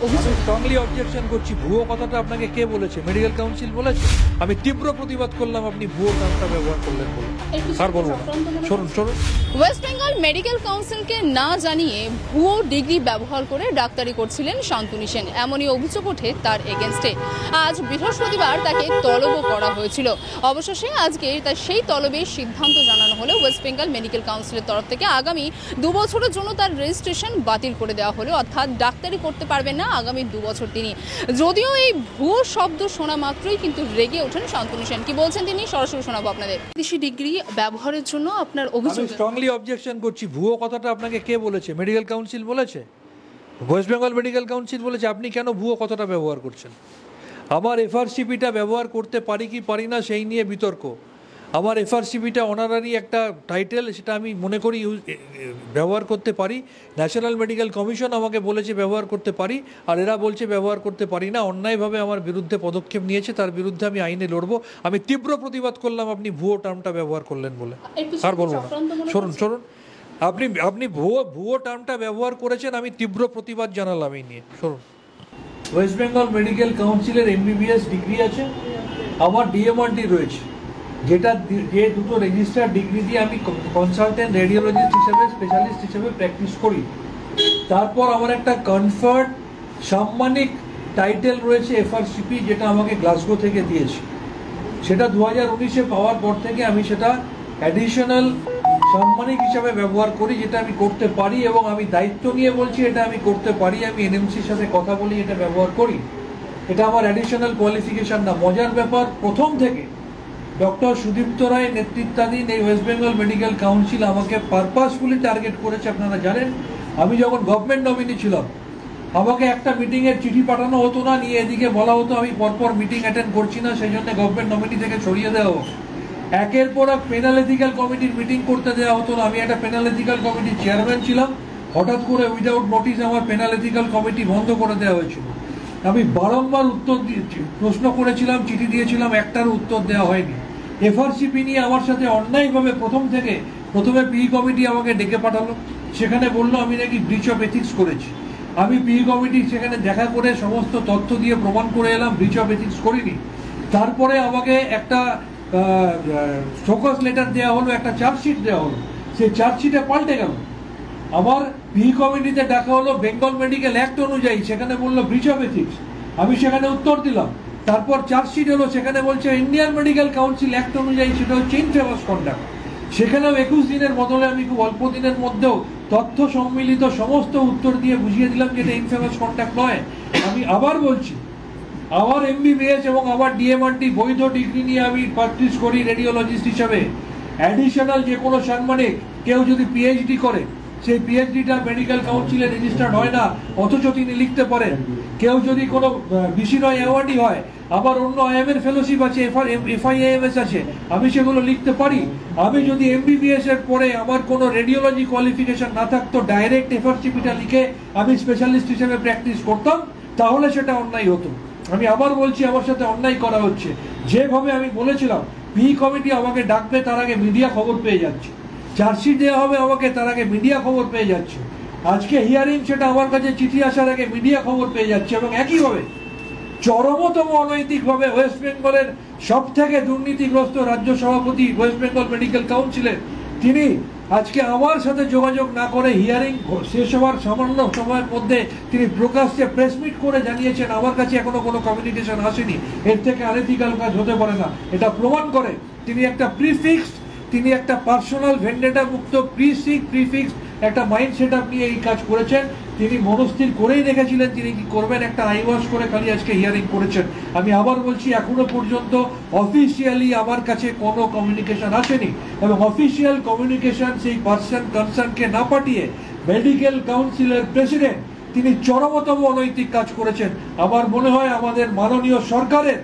আমি strongly objection করছি। ভুয়ো কথাটা আপনাকে কে বলেছে? মেডিকেল কাউন্সিল বলেছে। আমি তীব্র প্রতিবাদ করলাম আপনি ভুয়ো নামটা ব্যবহার করলেন বলে। আর বলবো না। শুনুন। ওয়েস্ট বেঙ্গল মেডিকেল কাউন্সিলকে না জানিয়ে ভুয়ো ডিগ্রি ব্যবহার করে ডাক্তারি করছিলেন শান্তনু সেন, এমনই অভিযোগ ওঠে তার এগেনস্টে। আজ বৃহস্পতিবার তাকে তলবও করা হয়েছিল। অবশেষে আজকে তার সেই তলবের সিদ্ধান্ত জানানো হলো ওয়েস্ট বেঙ্গল মেডিকেল কাউন্সিলের তরফ থেকে। আগামী 2 বছরের জন্য তার রেজিস্ট্রেশন বাতিল করে দেওয়া হলো, অর্থাৎ ডাক্তারি করতে পারবেন না আগামী 2 বছর তিনি। যদিও এই ভুয়ো শব্দ শোনা মাত্রই কিন্তু রেগে ওঠেন শান্তনু সেন। কি বলছেন তিনি সরাসরি শোনাবো আপনাদের। বিদেশি ডিগ্রি ব্যবহারের জন্য আপনার অভিযোগ। আমি স্ট্রংলি অবজেকশন করছি। ভুয়ো কথাটা আপনাকে কে বলেছে? মেডিকেল কাউন্সিল বলেছে। ওয়েস্ট বেঙ্গল মেডিকেল কাউন্সিল বলেছে। আপনি কেন ভুয়ো কথাটা ব্যবহার করছেন? আমার এফআরসিপিটা ব্যবহার করতে পারি কি পারি না সেই নিয়ে বিতর্ক। আমার এফআরসিপিটা অনারারি একটা টাইটেল, সেটা আমি মনে করি ব্যবহার করতে পারি। ন্যাশনাল মেডিকেল কমিশন আমাকে বলেছে ব্যবহার করতে পারি, আর এরা বলছে ব্যবহার করতে পারি না। অন্যায়ভাবে আমার বিরুদ্ধে পদক্ষেপ নিয়েছে, তার বিরুদ্ধে আমি আইনে লড়বো। আমি তীব্র প্রতিবাদ করলাম আপনি ভুয়ো টার্মটা ব্যবহার করলেন বলে। আর বলবো না। শুনুন। আপনি ভুয়ো টার্মটা ব্যবহার করেছেন, আমি তীব্র প্রতিবাদ জানালাম এই নিয়ে। শুনুন, ওয়েস্ট বেঙ্গল মেডিকেল কাউন্সিলের এমবিবিএস ডিগ্রি আছে, আমার ডিএমআরডি রয়েছে, যে দুটো রেজিস্টার্ড ডিগ্রি দিয়ে আমি কনসালটেন্ট রেডিওলজিস্ট হিসেবে, স্পেশালিস্ট হিসেবে প্র্যাকটিস করি। তারপর আমার একটা কনফার্ট সাম্মানিক টাইটেল রয়েছে এফআরসিপি, যেটা আমাকে গ্লাসগো থেকে দিয়েছে। সেটা 2019-এ পাওয়ার পর থেকে আমি সেটা অ্যাডিশনাল সাম্মানিক হিসাবে ব্যবহার করি, যেটা আমি করতে পারি, এবং আমি দায়িত্ব নিয়ে বলছি এটা আমি করতে পারি। আমি এনএমসির সাথে কথা বলি এটা ব্যবহার করি। এটা আমার অ্যাডিশনাল কোয়ালিফিকেশন না। মজার ব্যাপার, প্রথম থেকে ডক্টর সুদীপ্ত রায় নেতৃত্বাধীন এই ওয়েস্ট বেঙ্গল মেডিকেল কাউন্সিল আমাকে পারপাসফুলি টার্গেট করেছে। আপনারা জানেন, আমি যখন গভর্নমেন্ট নমিনি ছিলাম, আমাকে একটা মিটিংয়ের চিঠি পাঠানো হতো না, নিয়ে এদিকে বলা হতো আমি পরপর মিটিং অ্যাটেন্ড করছি না, সেই জন্য গভর্নমেন্ট নমিনি থেকে সরিয়ে দেওয়া হোক। একের পর এক পেনাল এথিক্যাল কমিটির মিটিং করতে দেওয়া হতো না। আমি একটা পেনাল এথিক্যাল কমিটির চেয়ারম্যান ছিলাম, হঠাৎ করে উইদাউট নোটিস আমার পেনাল এথিক্যাল কমিটি বন্ধ করে দেওয়া হয়েছিল। আমি বারংবার প্রশ্ন করেছিলাম, চিঠি দিয়েছিলাম, একটারও উত্তর দেওয়া হয়নি। এফআরসিপি নিয়ে আমার সাথে অন্যায়ভাবে প্রথমে পিই কমিটি আমাকে ডেকে পাঠালো, সেখানে বললো আমি নাকি ব্রিচ অফ এথিক্স করেছি। আমি পিই কমিটি সেখানে দেখা করে সমস্ত তথ্য দিয়ে প্রমাণ করে এলাম ব্রিচ অফ এথিক্স করিনি। তারপরে আমাকে একটা শোকজ লেটার দেওয়া হলো, একটা চার্জশিট দেওয়া হলো, সেই চার্জশিটে পাল্টে গেল। আমার পিই কমিটিতে ডাকা হলো বেঙ্গল মেডিকেল অ্যাক্ট অনুযায়ী, সেখানে বললো ব্রিচ অফ এথিক্স। আমি সেখানে উত্তর দিলাম। তারপর চার্জশিট হলো, সেখানে বলছে ইন্ডিয়ান মেডিকেল কাউন্সিল অ্যাক্ট অনুযায়ী, সেটা হচ্ছে ইনফেমাস কন্ডাক্ট। সেখানেও 21 দিনের বদলে আমি খুব অল্প দিনের মধ্যেও তথ্য সম্মিলিত সমস্ত উত্তর দিয়ে বুঝিয়ে দিলাম যে এটা ইনফেমাস কন্ডাক্ট নয়। আমি আবার বলছি, আমার এমবিবিএস এবং আমার ডিএমআরডি বৈধ ডিগ্রি নিয়ে আমি প্র্যাকটিস করি রেডিওলজিস্ট হিসাবে। অ্যাডিশনাল যে কোনো সাম্মানিক কেউ যদি পিএইচডি করে, সেই পিএইচডিটা মেডিকেল কাউন্সিলে রেজিস্টার্ড হয় না, অথচ তিনি লিখতে পারেন। কেউ যদি কোনো বিসিরয় অ্যাওয়ার্ডই হয়, আবার অন্য আইএমএর ফেলোশিপ আছে, এফআইএএমএস আছে, আমি সেগুলো লিখতে পারি। আমি যদি এমবিবিএস এর পরে আমার কোনো রেডিওলজি কোয়ালিফিকেশন না থাকতো, ডাইরেক্ট এফআরসিপিটা লিখে আমি স্পেশালিস্ট হিসেবে প্র্যাকটিস করতাম, তাহলে সেটা অন্যায় হতো। আমি আবার বলছি, আমার সাথে অন্যায় করা হচ্ছে। যেভাবে আমি বলেছিলাম পিই কমিটি আমাকে ডাকবে, তার আগে মিডিয়া খবর পেয়ে যাচ্ছে। চার্জশিট দেওয়া হবে আমাকে, তার আগে মিডিয়া খবর পেয়ে যাচ্ছে। আজকে হিয়ারিং, সেটা আমার কাছে চিঠি আসার আগে মিডিয়া খবর পেয়ে যাচ্ছে। এবং একইভাবে চরমতম অনৈতিকভাবে ওয়েস্ট বেঙ্গলের সব থেকে দুর্নীতিগ্রস্ত রাজ্য সভাপতি ওয়েস্ট বেঙ্গল মেডিকেল কাউন্সিলের, তিনি আজকে আমার সাথে যোগাযোগ না করে হিয়ারিং শেষ হওয়ার সামান্য সময়ের মধ্যে তিনি প্রকাশ্যে প্রেসমিট করে জানিয়েছেন আমার কাছে এখনো কোনো কমিউনিকেশন আসেনি। এর থেকে আনএথিক্যাল কাজ হতে পারে না। এটা প্রমাণ করে তিনি একটা পার্সোনাল ভেন্ডেটা মুক্ত প্রিফিক্স একটা মাইন্ড সেট আপ নিয়ে এই কাজ করেছেন। তিনি মনস্থির করেই রেখেছিলেন তিনি কি করবেন, একটা আইওয়াশ করে খালি আজকে হিয়ারিং করেছেন। আমি আবার বলছি, এখনো পর্যন্ত অফিসিয়ালি আমার কাছে কোনো কমিউনিকেশন আসেনি, এবং অফিসিয়াল কমিউনিকেশন সেই পার্সন কনসার্নকে না পাঠিয়ে মেডিকেল কাউন্সিলের প্রেসিডেন্ট তিনি চরমতম অনৈতিক কাজ করেছেন। আমার মনে হয় আমাদের মাননীয় সরকারের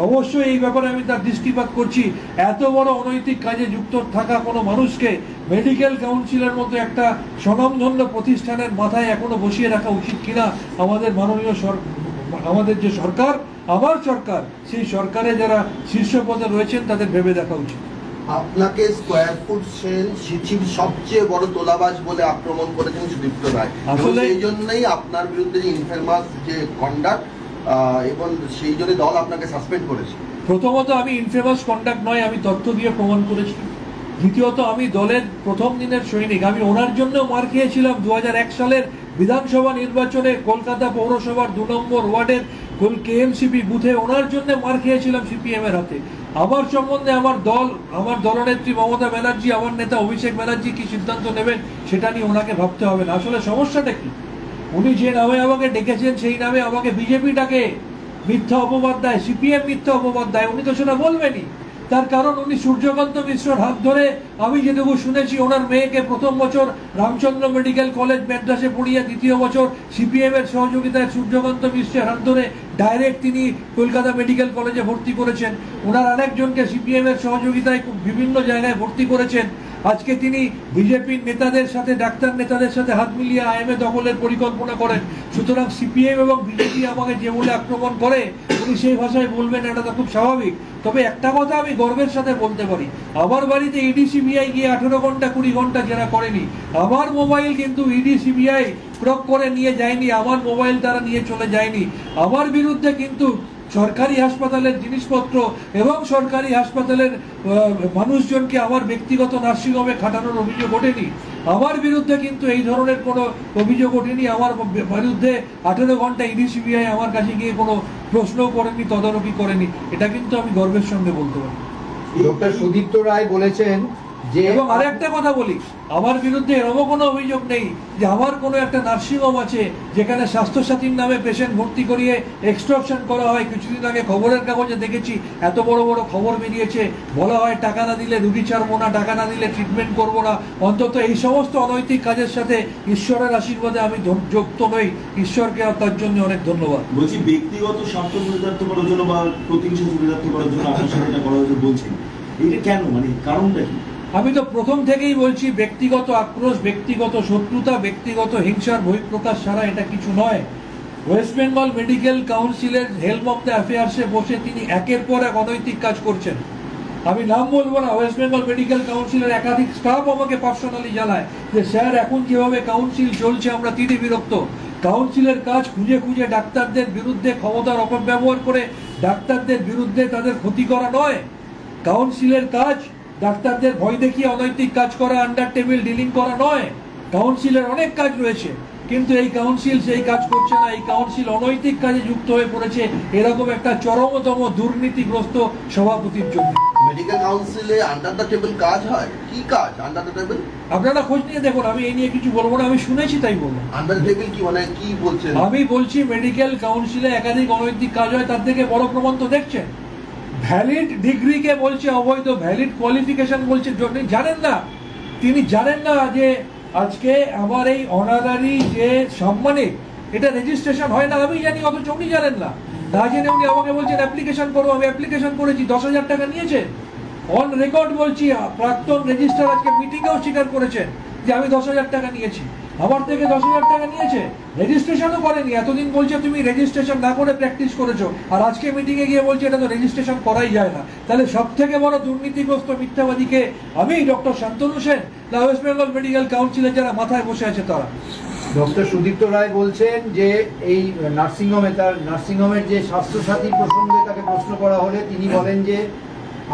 অবশ্যই এই ব্যাপারে আমি তার দৃষ্টিপাত করছি। এত বড় অনৈতিক কাজে যুক্ত থাকা কোনো মানুষকে মেডিকেল কাউন্সিলের মতো একটা স্বনামধন্য প্রতিষ্ঠানের মাথায় এখনো বসিয়ে রাখা উচিত কিনা আমাদের মাননীয় আমাদের যে সরকার, আমার সরকার, সেই সরকারে যারা শীর্ষ পদে রয়েছেন তাদের ভেবে দেখা উচিত। আপনাকে স্কোয়ার ফুট সেল সিটির সবচেয়ে বড় তোলাবাজ বলে আক্রমণ করেছেন সুদীপ্ত রায়। আসলে সেই জন্যই আপনার বিরুদ্ধে যে ইনফেমাস যে কন্ডাক্ট এবং সেই জন্য দল আপনাকে সাসপেন্ড করেছে। প্রথমত আমি ইনফেমাস কন্ডাক্ট নয়, আমি তথ্য দিয়ে প্রমাণ করেছি। দ্বিতীয়ত আমি দলের প্রথম দিনের সৈনিক, আমি ওনার জন্য মার খেয়েছিলাম 2001 সালের বিধানসভা নির্বাচনে কলকাতা পৌরসভার 2 নম্বর ওয়ার্ডের কেএমসিপি বুথে ওনার জন্য মার খেয়েছিলাম সিপিএম এর হাতে। আমার সম্বন্ধে আমার দল, আমার দলনেত্রী মমতা ব্যানার্জি, আমার নেতা অভিষেক ব্যানার্জি কি সিদ্ধান্ত নেবেন সেটা নিয়ে ওনাকে ভাবতে হবে না। আসলে সমস্যাটা কি, উনি যে নামে আমাকে ডেকেছেন সেই নামে আমাকে বিজেপি ডাকে, মিথ্যা অপবাদ দেয়, সিপিএম মিথ্যা অপবাদ দেয়, উনি তো সেটা বলবেনই। তার কারণ উনি সূর্যকান্ত মিশ্রর হাত ধরে, আমি যেটুকু শুনেছি, ওনার মেয়েকে প্রথম বছর রামচন্দ্র মেডিকেল কলেজ মেড্রাসে পড়িয়ে দ্বিতীয় বছর সিপিএম এর সহযোগিতায় সূর্যকান্ত মিশ্রের হাত ধরে ডাইরেক্ট তিনি কলকাতা মেডিকেল কলেজে ভর্তি করেছেন। ওনার আরেকজনকে সিপিএম এর সহযোগিতায় বিভিন্ন জায়গায় ভর্তি করেছেন। আজকে তিনি বিজেপির নেতাদের সাথে, ডাক্তার নেতাদের সাথে হাত মিলিয়ে আইএমএ দখলের পরিকল্পনা করেন। সুতরাং সিপিএম এবং বিজেপি আমাকে যে বলে আক্রমণ করে উনি সেই ভাষায় বলবেন, এটা তো খুব স্বাভাবিক। তবে একটা কথা আমি গর্বের সাথে বলতে পারি, আমার বাড়িতে ইডি সিবিআই গিয়ে 18 ঘন্টা 20 ঘন্টা জেরা করেনি। আমার মোবাইল কিন্তু ইডি সিবিআই ক্রক করে নিয়ে যায়নি, আমার মোবাইল তারা নিয়ে চলে যায়নি। আমার বিরুদ্ধে কিন্তু সরকারি হাসপাতালের জিনিসপত্র এবং সরকারি হাসপাতালের মানুষজনকে আমার ব্যক্তিগত নার্সিংহোমে খাটানোর অভিযোগ ওঠেনি। আমার বিরুদ্ধে কিন্তু এই ধরনের কোনো অভিযোগ ওঠেনি। আমার বিরুদ্ধে 18 ঘন্টা ইডি সিবিআই আমার কাছে গিয়ে কোনো প্রশ্ন করেনি, তদারকি করেনি। এটা কিন্তু আমি গর্বের সঙ্গে বলতে পারি। ডক্টর সুদীপ্ত রায় বলেছেন যে, এবং আরেকটা কথা বলি, আমার বিরুদ্ধে এরকম কোনো অভিযোগ নেই যে আমার কোনো একটা নার্সিংহোম আছে যেখানে স্বাস্থ্যসাথীর নামে পেশেন্ট ভর্তি করিয়ে এক্সটর্শন করা হয়। কিছুদিন আগে খবরের কাগজে দেখেছি, এত বড় বড় খবর বেরিয়েছে, বলা হয় টাকা না দিলে রুগী ছাড়বো না, টাকা না দিলে ট্রিটমেন্ট করবো না। অন্তত এই সমস্ত অনৈতিক কাজের সাথে ঈশ্বরের আশীর্বাদে আমি যুক্ত নই। ঈশ্বরকে তার জন্য অনেক ধন্যবাদ। বলছি, ব্যক্তিগত স্বার্থ চরিতার্থ করার জন্য বা প্রতিহিংসা চরিতার্থ করার জন্য আপনার সাথে এটা করা হয়েছে বলছেন, এটা কেন, মানে কারণটা কি? আমি তো প্রথম থেকেই বলছি, ব্যক্তিগত আক্রোশ, ব্যক্তিগত শত্রুতা, ব্যক্তিগত হিংসার বহিঃপ্রকাশ ছাড়া এটা কিছু নয়। ওয়েস্ট বেঙ্গল মেডিকেল কাউন্সিলের হেলম অফ দ্য অ্যাফেয়ার্সে বসে তিনি একের পর এক অনৈতিক কাজ করছেন। আমি নাম বলবো না, ওয়েস্ট বেঙ্গল মেডিকেল কাউন্সিলের একাধিক স্টাফ আমাকে পার্সোনালি জানায় যে স্যার, এখন যেভাবে কাউন্সিল চলছে আমরা তিনি বিরক্ত। কাউন্সিলের কাজ খুঁজে খুঁজে ডাক্তারদের বিরুদ্ধে ক্ষমতার অপব্যবহার করে ডাক্তারদের বিরুদ্ধে তাদের ক্ষতি করা নয়। কাউন্সিলের কাজ ডাক্তারদের ভয় দেখিয়ে অনৈতিক কাজ করা, আন্ডার টেবিল ডিলিং করা নয়। কাউন্সিলের অনেক কাজ রয়েছে, কিন্তু এই কাউন্সিল সেই কাজ করছে না। এই কাউন্সিল অনৈতিক কাজে যুক্ত হয়ে পড়েছে এরকম একটা চরমতম দুর্নীতিগ্রস্ত সভাপতির জন্য। মেডিকেল কাউন্সিলে আন্ডার দ্য টেবিল কাজ হয়? কি কাজ আন্ডার দ্য টেবিল? আপনারা খোঁজ নিয়ে দেখুন, আমি এই নিয়ে কিছু বলবো না, আমি শুনেছি তাই বলবো। আন্ডার দ্য টেবিল কি মানে কি বলছেন? আমি বলছি মেডিকেল কাউন্সিলে একাধিক অনৈতিক কাজ হয়, তার থেকে বড় প্রমাণ তো দেখছেন। ভ্যালিড ডিগ্রিকে বলছে অবৈধ, ভ্যালিড কোয়ালিফিকেশন বলছে। জানেন না, তিনি জানেন না যে আজকে আমার এই অনারারি যে সম্মানিক, এটা রেজিস্ট্রেশন হয় না। আমি জানি, অথচ উনি জানেন না। না জেনে উনি আমাকে বলছেন অ্যাপ্লিকেশন করবো। আমি অ্যাপ্লিকেশন করেছি, 10,000 টাকা নিয়েছে। অন রেকর্ড বলছি, প্রাক্তন রেজিস্ট্রার আজকে মিটিংয়েও স্বীকার করেছেন যে আমি 10,000 টাকা নিয়েছি। আমার থেকে 10,000 টাকা নিয়েছে, রেজিস্ট্রেশনও করেনি। এতদিন বলছে তুমি রেজিস্ট্রেশন না করে প্র্যাকটিস করেছো, আর আজকে মিটিংয়ে গিয়ে বলছে এটা তো রেজিস্ট্রেশন করাই যায় না। তাহলে সব থেকে বড় দুর্নীতিগ্রস্ত মিথ্যাবাদীকে আমি, ডক্টর শান্তনু সেন, না ওয়েস্ট বেঙ্গল মেডিকেল কাউন্সিলে যারা মাথায় বসে আছে তারা? ডক্টর সুদীপ্ত রায় বলছেন যে এই নার্সিংহোমে, তার নার্সিংহোমের যে স্বাস্থ্যসাথী প্রসঙ্গে তাকে প্রশ্ন করা হলে তিনি বলেন যে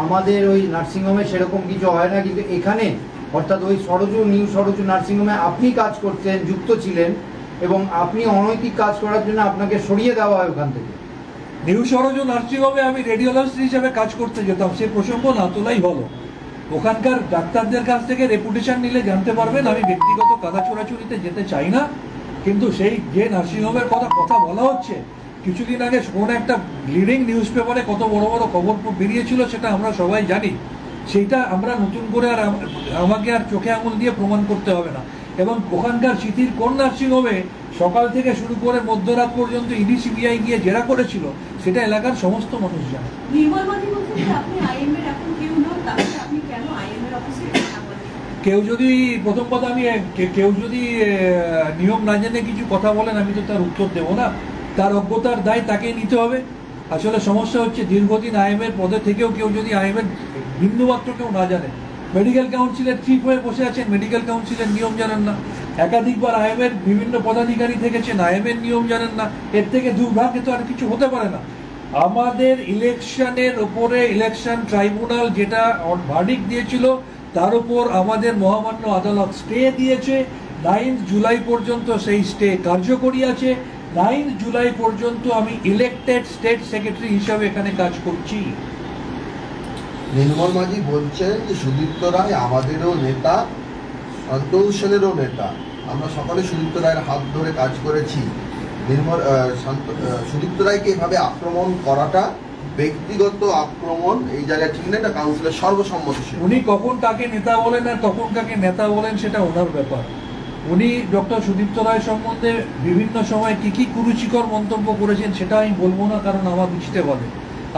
আমাদের ওই নার্সিংহোমে সেরকম কিছু হয় না, কিন্তু এখানে অর্থাৎ ওই সরজু, নিউ সরজু নার্সিংহোমে আপনি কাজ করতেন, যুক্ত ছিলেন, এবং আপনি অনৈতিক কাজ করার জন্য আপনাকে সরিয়ে দেওয়া হয় ওখান থেকে। নিউ সরজু নার্সিংহোমে আমি রেডিওলজিস্ট হিসেবে কাজ করতে যেতাম, সে প্রসঙ্গ না তোলাই ভালো। ওখানকার ডাক্তারদের কাছ থেকে রেপুটেশন নিলে জানতে পারবেন আমি ব্যক্তিগত কাদা চোরাচুরিতে যেতে চাই না। কিন্তু সেই যে নার্সিংহোমের কথা বলা হচ্ছে, কিছুদিন আগে কোন একটা লিডিং নিউজ পেপারে কত বড় বড় খবর বেরিয়েছিল সেটা আমরা সবাই জানি। সেইটা আমরা নতুন করে আর আমাকে আর চোখে আঙুল দিয়ে প্রমাণ করতে হবে না। এবং ওখানকার সিটির কোন নার্সিংহোমে সকাল থেকে শুরু করে মধ্যরাত পর্যন্ত ইডি সিবিআই গিয়ে জেরা করেছিল সেটা এলাকার সমস্ত মানুষ জানে। কেউ যদি, প্রথম কথা, কেউ যদি নিয়ম না জেনে কিছু কথা বলেন আমি তো তার উত্তর দেবো না। তার অজ্ঞতার দায় তাকেই নিতে হবে। আসলে সমস্যা হচ্ছে দীর্ঘদিন আইএমএর পদে থেকেও কেউ যদি আইএমএর বিন্দুমাত্র কেউ না জানে। মেডিকেল কাউন্সিলের চিফ হয়ে বসে আছেন, মেডিকেল কাউন্সিলের নিয়ম জানেন না। একাধিকবার আইএমের বিভিন্ন পদাধিকারী থেকেছেন, আইএমের নিয়ম জানেন না। এর থেকে দুর্ভাগ্য তো আর কিছু হতে পারে না। আমাদের ইলেকশনের ওপরে ইলেকশন ট্রাইব্যুনাল যেটা ভার্ডিক্ট দিয়েছিল তার উপর আমাদের মহামান্য আদালত স্টে দিয়েছে। 9 জুলাই পর্যন্ত সেই স্টে কার্যকরী আছে। 9 জুলাই পর্যন্ত আমি ইলেক্টেড স্টেট সেক্রেটারি হিসাবে এখানে কাজ করছি। নির্মল মাঝি বলছেন যে সুদীপ্ত রায় আমাদেরও নেতা, সন্তোষ সেনেরও নেতা, আমরা সকলে সুদীপ্ত রায়ের হাত ধরে কাজ করেছি। সুদীপ্ত রায়কে এভাবে আক্রমণ করাটা ব্যক্তিগত আক্রমণ, এই জায়গায় ঠিক না, এটা কাউন্সিলের সর্বসম্মতি। উনি কখন কাকে নেতা বলেন আর কখন কাকে নেতা বলেন সেটা ওনার ব্যাপার। উনি ডক্টর সুদীপ্ত রায় সম্বন্ধে বিভিন্ন সময় কি কি কুরুচিকর মন্তব্য করেছেন সেটা আমি বলবো না, কারণ আমার রুচিতে বলে।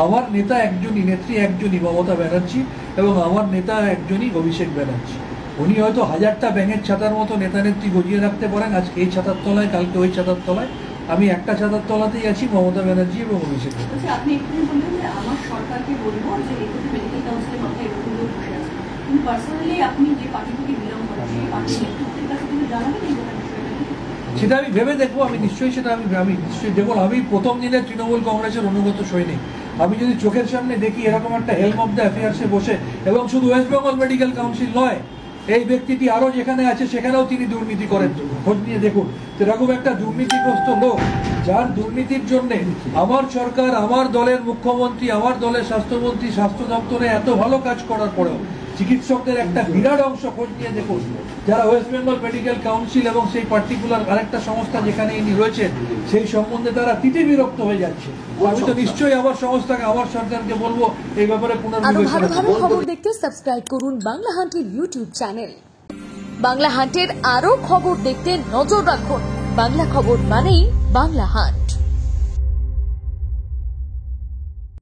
আমার নেতা একজনই, নেত্রী একজনই মমতা ব্যানার্জি, এবং আমার নেতা একজনই অভিষেক ব্যানার্জি। উনি হয়তো 1000টা ব্যাঙের ছাতার মতো নেতা নেত্রী গজিয়ে রাখতে পারেন, আজকে এই ছাতার তলায়, কালকে ওই ছাতার তলায়। আমি একটা ছাতার তলাতেই আছি, মমতা ব্যানার্জি এবং অভিষেক ব্যানার্জি। আপনি একটু বললেন যে আমার সরকারকে বলবো যে এখানে মেডিকেল কাউন্সিলের মাথায় এরকম লোক বসে আছে, কিন্তু পার্সোনালি আপনি যে পার্টি থেকে বিলং করেন সেই পার্টির নেতৃত্বের কাছে কিন্তু জানাবেন এই বিষয়টা। সেটা আমি ভেবে দেখবো, আমি নিশ্চয়ই সেটা আমি নিশ্চয়ই দেখবো। আমি প্রথম দিনে তৃণমূল কংগ্রেসের অনুগত সৈনিক। আমি যদি চোখের সামনে দেখি এরকম একটা হেলম অফ দ্য অ্যাফেয়ার্সে বসে, এবং শুধু ওয়েস্ট বেঙ্গল মেডিকেল কাউন্সিল নয়, এই ব্যক্তিটি আরো যেখানে আছে সেখানেও তিনি দুর্নীতি করেন, খোঁজ নিয়ে দেখুন। এরকম একটা দুর্নীতিগ্রস্ত লোক, যার দুর্নীতির জন্য আমার সরকার, আমার দলের মুখ্যমন্ত্রী, আমার দলের স্বাস্থ্যমন্ত্রী স্বাস্থ্য দপ্তরে এত ভালো কাজ করার পরেও চিকিৎসকদের একটা বিরাট অংশ, খোঁজ নিয়ে দেখুন, যারা ওয়েস্ট বেঙ্গল মেডিকেল কাউন্সিল এবং সেই পার্টিকুলার আরেকটা সংস্থা যেখানে ইনি রয়েছেন সেই সম্বন্ধে তারা তিতে বিরক্ত হয়ে যাচ্ছে। আমি তো নিশ্চয়ই আমার সংস্থাকে, আমার সরকারকে বলবো এই ব্যাপারে আরো পুনর্বিবেচনা ভালো করুন। খবর দেখতে সাবস্ক্রাইব করুন বাংলা হান্টের ইউটিউব চ্যানেল। বাংলা হান্টের আরো খবর দেখতে নজর রাখুন। বাংলা খবর মানেই বাংলা হান্ট।